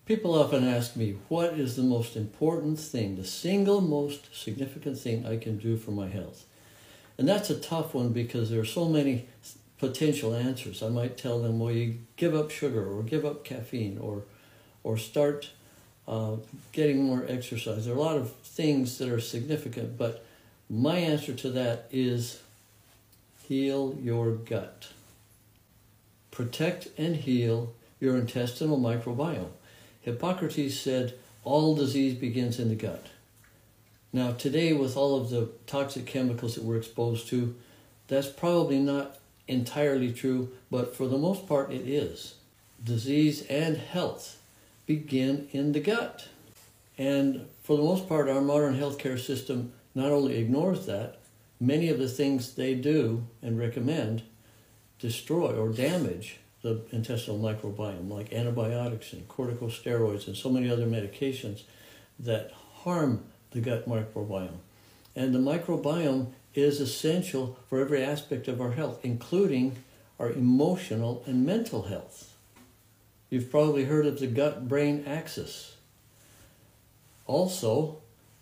People often ask me, what is the most important thing, the single most significant thing I can do for my health? And that's a tough one because there are so many potential answers. I might tell them, well, you give up sugar or give up caffeine or start getting more exercise. There are a lot of things that are significant, but my answer to that is heal your gut. Protect and heal your intestinal microbiome. Hippocrates said all disease begins in the gut. Now today, with all of the toxic chemicals that we're exposed to, that's probably not entirely true, but for the most part it is. Disease and health begin in the gut. And for the most part, our modern healthcare system not only ignores that, many of the things they do and recommend destroy or damage the intestinal microbiome, like antibiotics and corticosteroids and so many other medications that harm the gut microbiome. And the microbiome is essential for every aspect of our health, including our emotional and mental health. You've probably heard of the gut-brain axis. Also,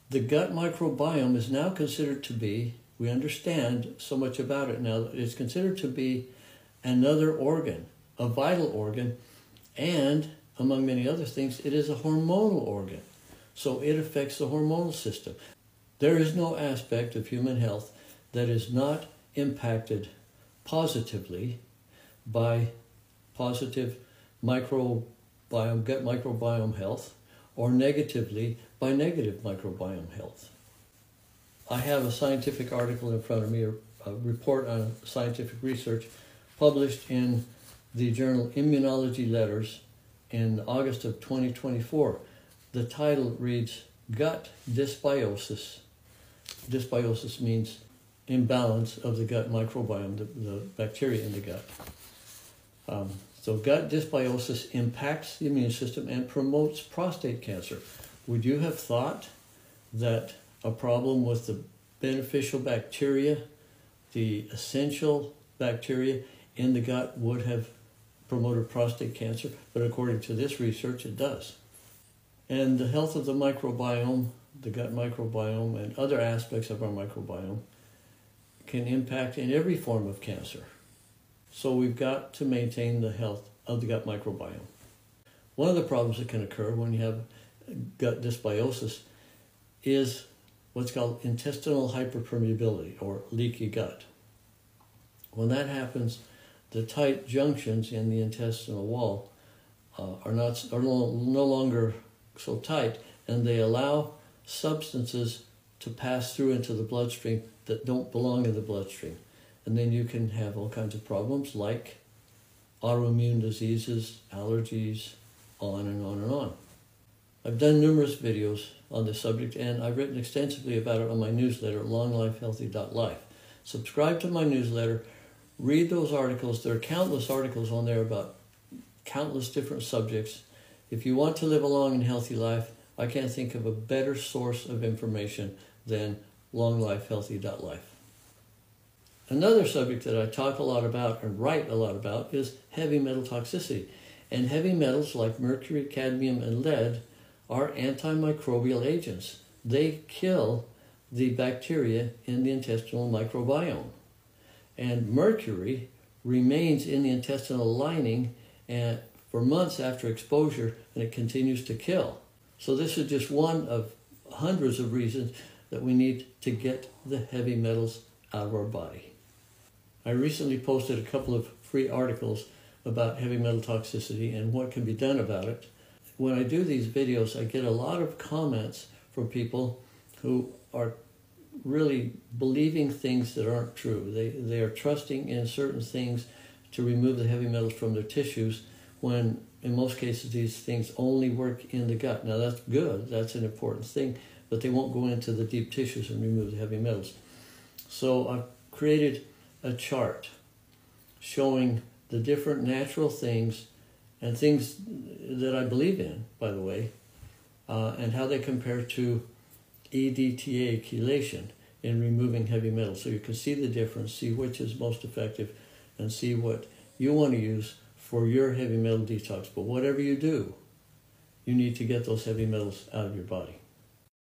the gut microbiome is now considered to be, we understand so much about it now, it's considered to be another organ, a vital organ, and among many other things, it is a hormonal organ. So it affects the hormonal system. There is no aspect of human health that is not impacted positively by positive gut microbiome health, or negatively by negative microbiome health. I have a scientific article in front of me, a report on scientific research published in the journal Immunology Letters in August of 2024. The title reads, Gut Dysbiosis. Dysbiosis means imbalance of the gut microbiome, the bacteria in the gut. So gut dysbiosis impacts the immune system and promotes prostate cancer. Would you have thought that a problem with the beneficial bacteria, the essential bacteria in the gut, would have promoted prostate cancer? But according to this research, it does. And the health of the microbiome, the gut microbiome, and other aspects of our microbiome can impact in every form of cancer. So we've got to maintain the health of the gut microbiome. One of the problems that can occur when you have gut dysbiosis is what's called intestinal hyperpermeability, or leaky gut. When that happens, the tight junctions in the intestinal wall are no longer so tight, and they allow substances to pass through into the bloodstream that don't belong in the bloodstream. And then you can have all kinds of problems like autoimmune diseases, allergies, on and on and on. I've done numerous videos on this subject, and I've written extensively about it on my newsletter, longlifehealthy.life. Subscribe to my newsletter, read those articles. There are countless articles on there about countless different subjects. If you want to live a long and healthy life, I can't think of a better source of information than longlifehealthy.life. Another subject that I talk a lot about and write a lot about is heavy metal toxicity. And heavy metals like mercury, cadmium, and lead are antimicrobial agents. They kill the bacteria in the intestinal microbiome. And mercury remains in the intestinal lining for months after exposure, and it continues to kill. So this is just one of hundreds of reasons that we need to get the heavy metals out of our body. I recently posted a couple of free articles about heavy metal toxicity and what can be done about it. When I do these videos, I get a lot of comments from people who are really believing things that aren't true. They are trusting in certain things to remove the heavy metals from their tissues, when in most cases these things only work in the gut. Now that's good, that's an important thing, but they won't go into the deep tissues and remove the heavy metals. So I've created a chart showing the different natural things and things that I believe in, by the way, and how they compare to EDTA chelation in removing heavy metals. So you can see the difference, see which is most effective, and see what you want to use for your heavy metal detox. But whatever you do, you need to get those heavy metals out of your body.